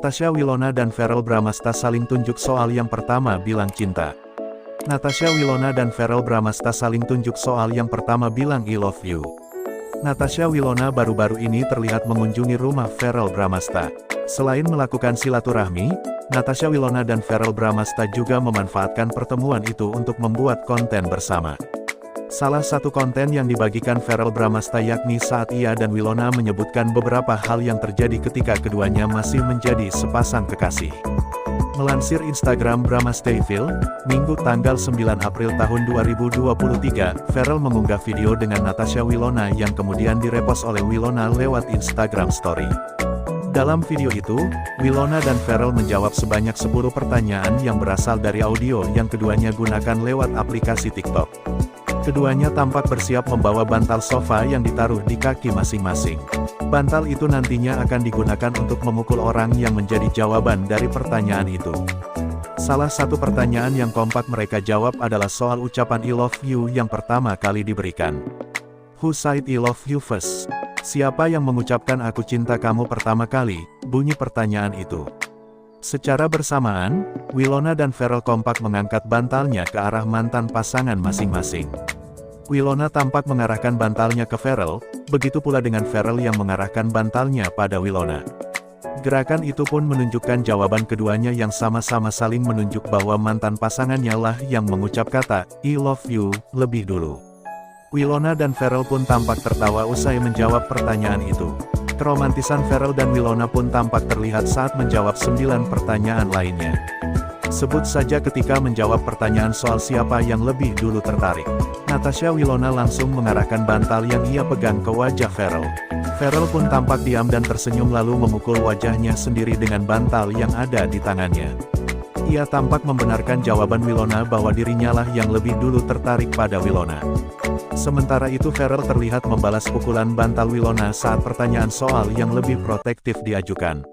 Natasha Wilona dan Verrell Bramasta saling tunjuk soal yang pertama bilang cinta. Natasha Wilona dan Verrell Bramasta saling tunjuk soal yang pertama bilang I love you. Natasha Wilona baru-baru ini terlihat mengunjungi rumah Verrell Bramasta. Selain melakukan silaturahmi, Natasha Wilona dan Verrell Bramasta juga memanfaatkan pertemuan itu untuk membuat konten bersama. Salah satu konten yang dibagikan Verrell Bramasta yakni saat ia dan Wilona menyebutkan beberapa hal yang terjadi ketika keduanya masih menjadi sepasang kekasih. Melansir Instagram Bramastayfil, Minggu tanggal 9 April tahun 2023, Verrell mengunggah video dengan Natasha Wilona yang kemudian direpost oleh Wilona lewat Instagram Story. Dalam video itu, Wilona dan Verrell menjawab sebanyak 10 pertanyaan yang berasal dari audio yang keduanya gunakan lewat aplikasi TikTok. Keduanya tampak bersiap membawa bantal sofa yang ditaruh di kaki masing-masing. Bantal itu nantinya akan digunakan untuk memukul orang yang menjadi jawaban dari pertanyaan itu. Salah satu pertanyaan yang kompak mereka jawab adalah soal ucapan I love you yang pertama kali diberikan. Who said I love you first? Siapa yang mengucapkan aku cinta kamu pertama kali? Bunyi pertanyaan itu. Secara bersamaan, Wilona dan Verrell kompak mengangkat bantalnya ke arah mantan pasangan masing-masing. Wilona tampak mengarahkan bantalnya ke Verrell, begitu pula dengan Verrell yang mengarahkan bantalnya pada Wilona. Gerakan itu pun menunjukkan jawaban keduanya yang sama-sama saling menunjuk bahwa mantan pasangannya lah yang mengucap kata, I love you, lebih dulu. Wilona dan Verrell pun tampak tertawa usai menjawab pertanyaan itu. Keromantisan Verrell dan Wilona pun tampak terlihat saat menjawab 9 pertanyaan lainnya. Sebut saja ketika menjawab pertanyaan soal siapa yang lebih dulu tertarik. Natasha Wilona langsung mengarahkan bantal yang ia pegang ke wajah Verrell. Verrell pun tampak diam dan tersenyum lalu memukul wajahnya sendiri dengan bantal yang ada di tangannya. Ia tampak membenarkan jawaban Wilona bahwa dirinya lah yang lebih dulu tertarik pada Wilona. Sementara itu Verrell terlihat membalas pukulan bantal Wilona saat pertanyaan soal yang lebih protektif diajukan.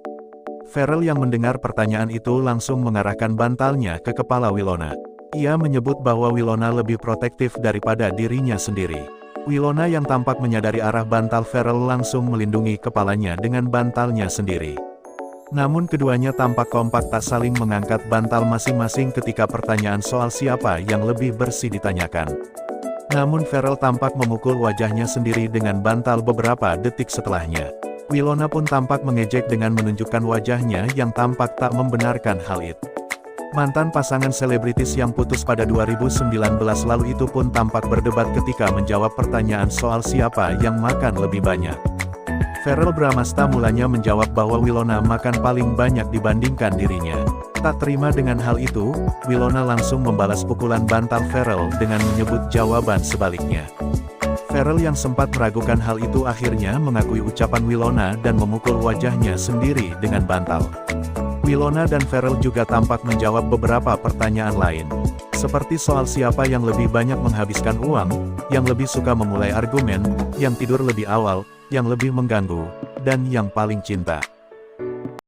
Verrell yang mendengar pertanyaan itu langsung mengarahkan bantalnya ke kepala Wilona. Ia menyebut bahwa Wilona lebih protektif daripada dirinya sendiri. Wilona yang tampak menyadari arah bantal Verrell langsung melindungi kepalanya dengan bantalnya sendiri. Namun keduanya tampak kompak tak saling mengangkat bantal masing-masing ketika pertanyaan soal siapa yang lebih bersih ditanyakan. Namun Verrell tampak memukul wajahnya sendiri dengan bantal beberapa detik setelahnya. Wilona pun tampak mengejek dengan menunjukkan wajahnya yang tampak tak membenarkan hal itu. Mantan pasangan selebritis yang putus pada 2019 lalu itu pun tampak berdebat ketika menjawab pertanyaan soal siapa yang makan lebih banyak. Verrell Bramasta mulanya menjawab bahwa Wilona makan paling banyak dibandingkan dirinya. Tak terima dengan hal itu, Wilona langsung membalas pukulan bantal Verrell dengan menyebut jawaban sebaliknya. Verrell yang sempat meragukan hal itu akhirnya mengakui ucapan Wilona dan memukul wajahnya sendiri dengan bantal. Wilona dan Verrell juga tampak menjawab beberapa pertanyaan lain. Seperti soal siapa yang lebih banyak menghabiskan uang, yang lebih suka memulai argumen, yang tidur lebih awal, yang lebih mengganggu, dan yang paling cinta.